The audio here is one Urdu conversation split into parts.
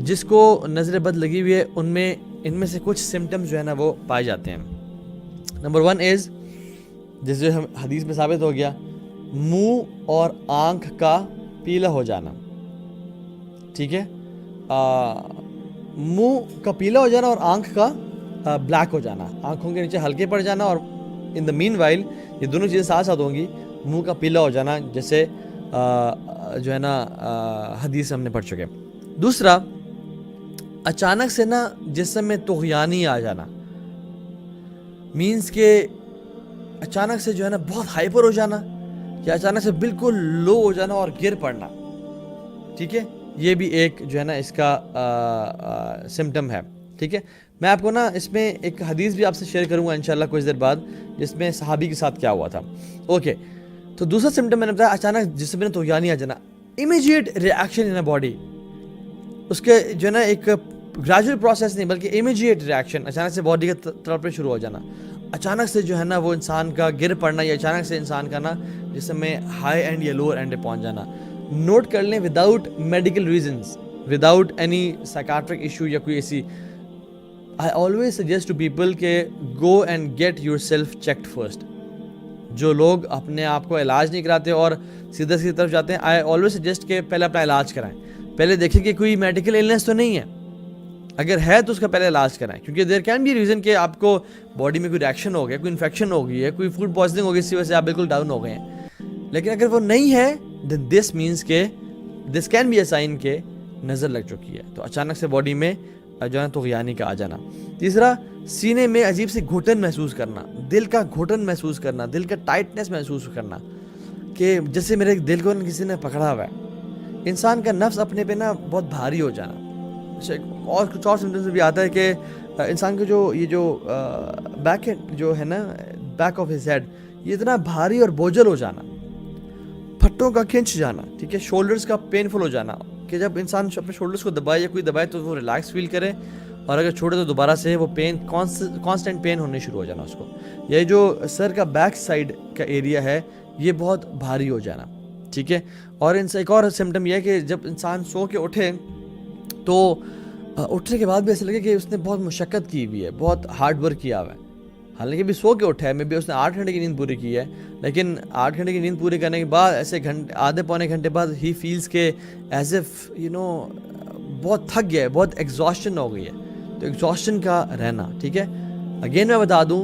جس کو نظر بد لگی ہوئی ہے ان میں سے کچھ سمٹمز جو ہے نا وہ پائے جاتے ہیں. نمبر 1 از جیسے حدیث میں ثابت ہو گیا, منہ اور آنکھ کا پیلا ہو جانا. ٹھیک ہے, منہ کا پیلا ہو جانا اور آنکھ کا بلیک ہو جانا, آنکھوں کے نیچے ہلکے پڑ جانا, اور ان دا مین وائل یہ دونوں چیزیں ساتھ ساتھ ہوں گی. منہ کا پیلا ہو جانا جیسے جو ہے نا حدیث ہم نے پڑھ چکے. دوسرا, اچانک سے نا جسم میں طغیانی آ جانا, مینس کہ اچانک سے جو ہے نا بہت ہائپر ہو جانا, یا اچانک سے بالکل لو ہو جانا اور گر پڑنا. ٹھیک ہے, یہ بھی ایک جو ہے نا اس کا سمٹم ہے. ٹھیک ہے, میں آپ کو نا اس میں ایک حدیث بھی آپ سے شیئر کروں گا انشاءاللہ کچھ دیر بعد, جس میں صحابی کے ساتھ کیا ہوا تھا. اوکے, تو دوسرا سمٹم میں نے بتایا اچانک جسم میں طغیانی آ جانا, immediate reaction in a body. اس کے جو ہے نا ایک گریجول پروسیس نہیں بلکہ امیجیٹ ریئیکشن, اچانک سے باڈی کا تڑپنا شروع ہو جانا, اچانک سے جو ہے نا وہ انسان کا گر پڑنا, یا اچانک سے انسان کا نا جسم میں ہائی اینڈ یا لوور اینڈ پہ پہنچ جانا. نوٹ کر لیں without medical reasons, without any psychiatric issue یا کوئی ایسی. I always suggest to people کہ go and get yourself checked first. جو لوگ اپنے آپ کو علاج نہیں کراتے اور سیدھا سیدھی طرف جاتے ہیں, I always suggest کہ پہلے اپنا علاج کرائیں. پہلے دیکھیں کہ کوئی میڈیکل illness تو نہیں ہے, اگر ہے تو اس کا پہلے علاج کرائیں, کیونکہ دیر کین بی ریزن کہ آپ کو باڈی میں کوئی ریئیکشن ہو گیا, کوئی انفیکشن ہو گئی ہے, کوئی فوڈ پوائزننگ ہو گئی, اس کی وجہ سے آپ بالکل ڈاؤن ہو گئے ہیں. لیکن اگر وہ نہیں ہے then this means کہ this can be a sign کہ نظر لگ چکی ہے. تو اچانک سے باڈی میں جو ہے طغیانی کا آ جانا. تیسرا, سینے میں عجیب سی گھٹن محسوس کرنا, دل کا گھٹن محسوس کرنا, دل کا ٹائٹنس محسوس کرنا, کہ جیسے میرے دل کو کسی نے پکڑا ہوا ہے. انسان کا نفس اپنے پہ نا بہت بھاری ہو جانا. اور کچھ اور سمٹمز بھی آتا ہے کہ انسان کا جو یہ جو بیک جو ہے نا بیک آف ہز ہیڈ, یہ اتنا بھاری اور بوجھل ہو جانا, پھٹوں کا کھنچ جانا. ٹھیک ہے, شولڈرز کا پینفل ہو جانا, کہ جب انسان اپنے شولڈرز کو دبائے یا کوئی دبائے تو وہ ریلیکس فیل کرے, اور اگر چھوڑے تو دوبارہ سے وہ پین کانسٹنٹ پین ہونے شروع ہو جانا اس کو. یہ جو سر کا بیک سائڈ کا ایریا ہے یہ بہت بھاری ہو جانا. ٹھیک ہے, اور ان سے ایک اور سمٹم یہ ہے کہ جب انسان سو کے اٹھے تو اٹھنے کے بعد بھی ایسا لگے کہ اس نے بہت مشقت کی ہوئی ہے, بہت ہارڈ ورک کیا ہوا ہے. حالانکہ بھی سو کے اٹھا ہے, میں بھی اس نے 8 گھنٹے کی نیند پوری کی ہے, لیکن 8 گھنٹے کی نیند پوری کرنے کے بعد ایسے آدھے پونے گھنٹے بعد ہی فیلز کہ ایز ایف بہت تھک گیا ہے, بہت ایگزاسشن ہو گئی ہے. تو ایگزاسشن کا رہنا. ٹھیک ہے, اگین میں بتا دوں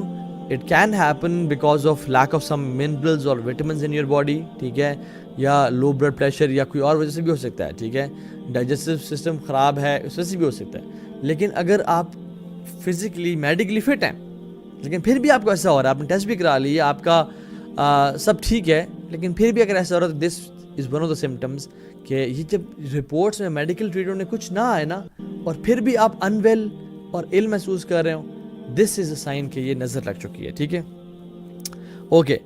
it can happen because of lack of some minerals اور وٹامنز ان یور باڈی. ٹھیک ہے, یا لو بلڈ پریشر یا کوئی اور وجہ سے بھی ہو سکتا ہے. ٹھیک ہے, ڈائجسٹو سسٹم خراب ہے اس وجہ سے بھی ہو سکتا ہے. لیکن اگر آپ فزیکلی میڈیکلی فٹ ہیں لیکن پھر بھی آپ کو ایسا ہو رہا ہے, آپ نے ٹیسٹ بھی کرا لی, آپ کا سب ٹھیک ہے, لیکن پھر بھی اگر ایسا ہو رہا ہے تو this is one of the symptoms کہ یہ جب رپورٹس میں میڈیکل ٹریٹمنٹ میں کچھ نہ آئے نا اور پھر بھی آپ انویل اور ill محسوس کر رہے ہو, دس از اے سائن کہ یہ نظر لگ چکی ہے. ٹھیک ہے, اوکے.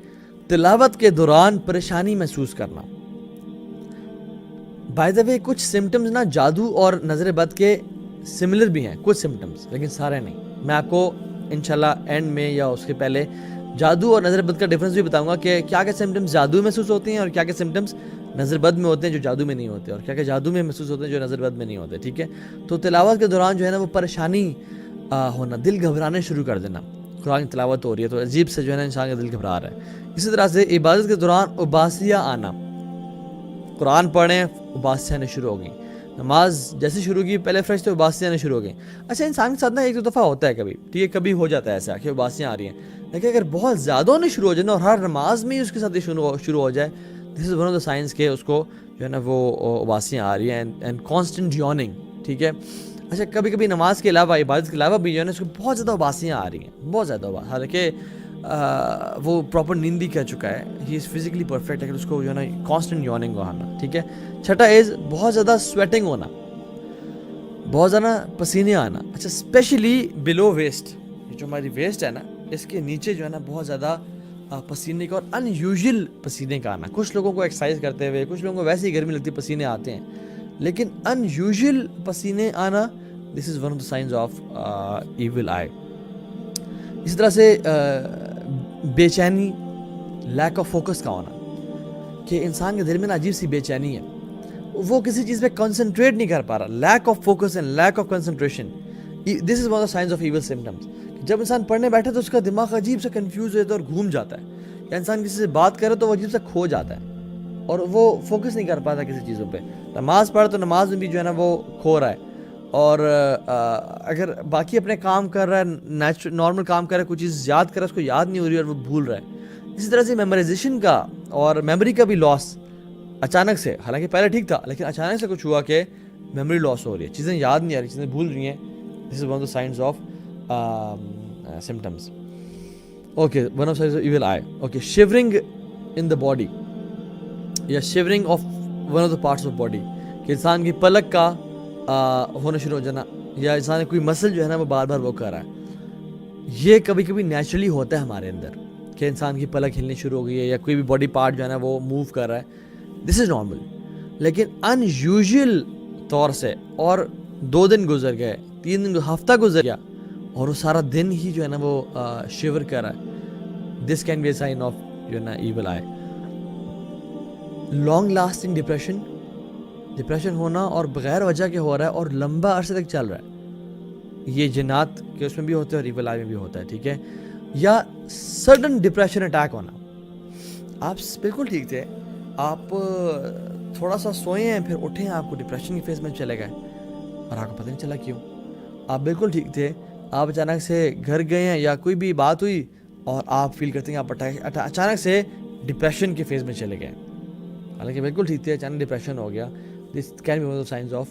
تلاوت کے دوران پریشانی محسوس کرنا. بائی دا وے کچھ سمٹمز نا جادو اور نظر بد کے سملر بھی ہیں, کچھ سمٹمز, لیکن سارے نہیں. میں آپ کو انشاءاللہ اینڈ میں یا اس کے پہلے جادو اور نظر بد کا ڈفرینس بھی بتاؤں گا کہ کیا کیا سمٹمز جادو محسوس ہوتے ہیں اور کیا کیا سمٹمز نظر بد میں ہوتے ہیں جو جادو میں نہیں ہوتے, اور کیا کیا جادو میں محسوس ہوتے ہیں جو نظر بد میں نہیں ہوتے. ٹھیک ہے, تو تلاوت کے دوران جو ہے نا وہ پریشانی ہونا, دل گھبرانے شروع کر دینا. قرآن کی تلاوت ہو رہی ہے تو عجیب سے جو ہے نا انسان کا دل گھبرا رہا ہے. اسی طرح سے عبادت کے دوران اباسیاں آنا, قرآن پڑھیں اباسیاں آنے شروع ہو گئیں, نماز جیسے شروع کی پہلے فریش تو اباسیاں آنے شروع ہو گئیں. اچھا, انسان کے ساتھ نا ایک دو دفعہ ہوتا ہے کبھی, ٹھیک ہے, کبھی ہو جاتا ہے ایسا کہ اباسیاں آ رہی ہیں, لیکن اگر بہت زیادہ ہونے شروع ہو جائے نا اور ہر نماز میں ہی اس کے ساتھ شروع ہو جائے, this is one of the signs کہ اس کو جو ہے نا وہ اباسیاں آ رہی ہیں اینڈ کانسٹنٹ یوننگ. ٹھیک ہے, اچھا, کبھی کبھی نماز کے علاوہ عبادت کے علاوہ بھی جو ہے نا اس کو بہت زیادہ اباسیاں آ رہی ہیں, بہت زیادہ. حالانکہ وہ پراپر نیند بھی کر چکا ہے, ہی از فزیکلی پرفیکٹ, لیکن اس کو جو ہے نا کانسٹنٹ یوننگ آنا. ٹھیک ہے, چھٹا از بہت زیادہ سویٹنگ ہونا, بہت زیادہ پسینے آنا. اچھا, اسپیشلی بلو ویسٹ, جو ہماری ویسٹ ہے نا اس کے نیچے جو ہے نا بہت زیادہ پسینے کا اور ان یوزول پسینے کا آنا. کچھ لوگوں کو ایکسرسائز کرتے ہوئے, کچھ لوگوں کو ویسے ہی گرمی لگتی پسینے آتے ہیں, لیکن ان یوزول پسینے آنا, this is one of the signs of evil eye. اسی طرح سے بے چینی, لیک آف فوکس کا ہونا, کہ انسان کے دل میں نا عجیب سی بے چینی ہے, وہ کسی چیز پہ کنسنٹریٹ نہیں کر پا رہا, lack of focus and lack of concentration. This is one of the signs of evil symptoms. جب انسان پڑھنے بیٹھے تو اس کا دماغ عجیب سے کنفیوز ہو جاتا ہے اور گھوم جاتا ہے, یا انسان کسی سے بات کرے تو وہ عجیب سے کھو جاتا ہے اور وہ فوکس نہیں کر پاتا کسی چیزوں پہ. نماز پڑھ تو نماز میں بھی جو ہے نا وہ کھو رہا ہے, اور اگر باقی اپنے کام کر رہا ہے, نارمل کام کر رہا ہے, کوئی چیز یاد کر رہا ہے, اس کو یاد نہیں ہو رہی اور وہ بھول رہا ہے. اسی طرح سے میمورائزیشن کا اور میموری کا بھی لاس اچانک سے, حالانکہ پہلے ٹھیک تھا لیکن اچانک سے کچھ ہوا کہ میموری لاس ہو رہی ہے, چیزیں یاد نہیں آ رہی, چیزیں بھول رہی ہیں. This is one of the signs of symptoms. Okay, one of the signs of evil eye. Okay, shivering in the body. یا shivering of one of the parts of body. کہ انسان کی پلک کا ہونا شروع ہو جانا, یا انسان کوئی مسل جو ہے نا وہ بار بار وہ کر رہا ہے. یہ کبھی کبھی نیچرلی ہوتا ہے ہمارے اندر کہ انسان کی پلک ہلنی شروع ہو گئی ہے یا کوئی بھی باڈی پارٹ جو ہے نا وہ موو کر رہا ہے. دس از نارمل. لیکن ان یوزول طور سے اور 2 دن گزر گئے, 3 دن, ہفتہ گزر گیا اور وہ سارا دن ہی جو ہے نا وہ شیور کر رہا ہے, this can be a sign of جو ہے نا evil eye. Long lasting depression ہونا اور بغیر وجہ کے ہو رہا ہے اور لمبا عرصے تک چل رہا ہے, یہ جنات کے اس میں بھی ہوتا ہے اور ایول آئی میں بھی ہوتا ہے, ٹھیک ہے. یا سڈن ڈپریشن اٹیک ہونا, آپ بالکل ٹھیک تھے, آپ تھوڑا سا سوئے ہیں, پھر اٹھے ہیں, آپ کو ڈپریشن کی فیز میں چلے گئے اور آپ کو پتہ نہیں چلا کیوں. آپ بالکل ٹھیک تھے, آپ اچانک سے گھر گئے ہیں یا کوئی بھی بات ہوئی اور آپ فیل کرتے ہیں آپ اچانک سے ڈپریشن کے فیز میں چلے گئے, حالانکہ بالکل ٹھیک تھے, اچانک ڈپریشن ہو گیا. This can be one of the signs of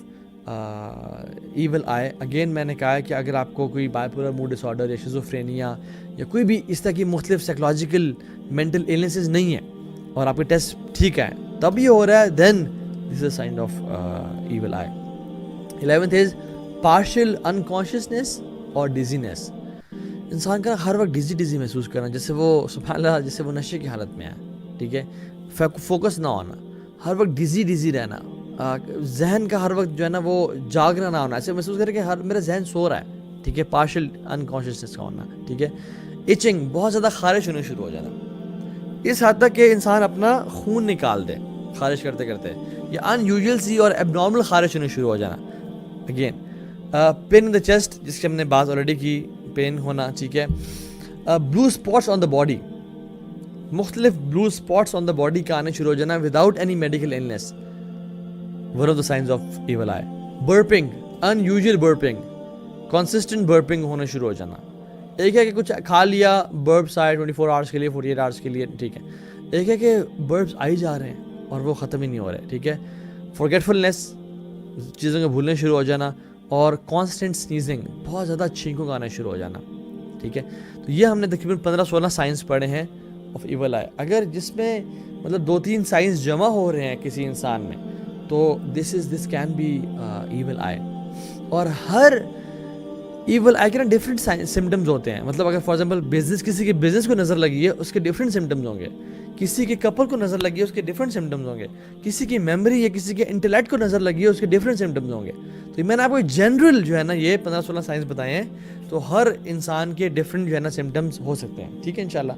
evil eye. Again میں نے کہا ہے کہ اگر آپ کو کوئی بائیپولر موڈ ڈس آرڈر یا شیزوفرینیا یا کوئی بھی اس طرح کی مختلف سائیکولوجیکل مینٹل ایلنسز نہیں ہیں اور آپ کے ٹیسٹ ٹھیک ہے تب یہ ہو رہا ہے, then this is a sign of evil eye. 11th is partial unconsciousness اور ڈیزینس. انسان کا ہر وقت ڈیزی محسوس کرنا, جیسے وہ سبحان اللہ جیسے وہ نشے کی حالت میں ہے, ٹھیک ہے. فوکس نہ ہونا, ہر وقت ڈیزی رہنا, ذہن کا ہر وقت جو ہے نا وہ جاگنا نہ ہونا, ایسے محسوس کرے کہ میرا ذہن سو رہا ہے, ٹھیک ہے. پارشل انکانشیسنیس کا ہونا, ٹھیک ہے. ایچنگ, بہت زیادہ خارش ہونے شروع ہو جانا, اس حد تک کہ انسان اپنا خون نکال دے خارش کرتے کرتے, یا ان یوزول سی اور ایب نارمل خارش ہونے شروع ہو جانا. Again pain in the chest, جس کی ہم نے بات آلریڈی کی, پین ہونا, ٹھیک ہے. بلو اسپاٹس آن دا باڈی, مختلف بلو اسپاٹس آن دا باڈی کا آنے شروع ہو جانا without any medical illness, one of the signs of evil eye. Burping, unusual burping, consistent burping ہونا شروع ہو جانا. ایک ہے کہ کچھ کھا لیا, برپس آئے 24 آورس کے لیے, 48 آورس کے لیے, ٹھیک ہے. ایک ہے کہ برپس آئی جا رہے ہیں اور وہ ختم ہی نہیں ہو رہے, ٹھیک ہے. فارگیٹفلنس, چیزوں کو بھولنے شروع ہو جانا, اور کانسٹنٹ سنیزنگ, بہت زیادہ چھینکوں کا آنا شروع ہو جانا, ٹھیک ہے. تو یہ ہم نے تقریباً 15-16 سائنس پڑھے ہیں آف ایول آئی. اگر جس میں مطلب 2-3 سائنس جمع ہو رہے ہیں کسی انسان میں, تو دس کین بی ایول آئی. اور ہر ایول آئی کے نا ڈفرینٹ سمٹمز ہوتے ہیں. مطلب اگر فار ایگزامپل کسی کے بزنس کو نظر لگی ہے, اس کے ڈفرینٹ سمٹمز ہوں گے. کسی کے کپل کو نظر لگی ہے, اس کے ڈفرینٹ سمٹمز ہوں گے. کسی کی میموری یا کسی کے انٹلیکٹ کو نظر لگی ہے, اس کے ڈفرینٹ سمٹمز ہوں گے. تو میں نے آپ کو جنرل جو ہے نا یہ 15-16 سائنس بتائے ہیں, تو ہر انسان کے ڈفرینٹ جو ہے نا سمٹمز ہو سکتے ہیں, ٹھیک ہے انشاءاللہ.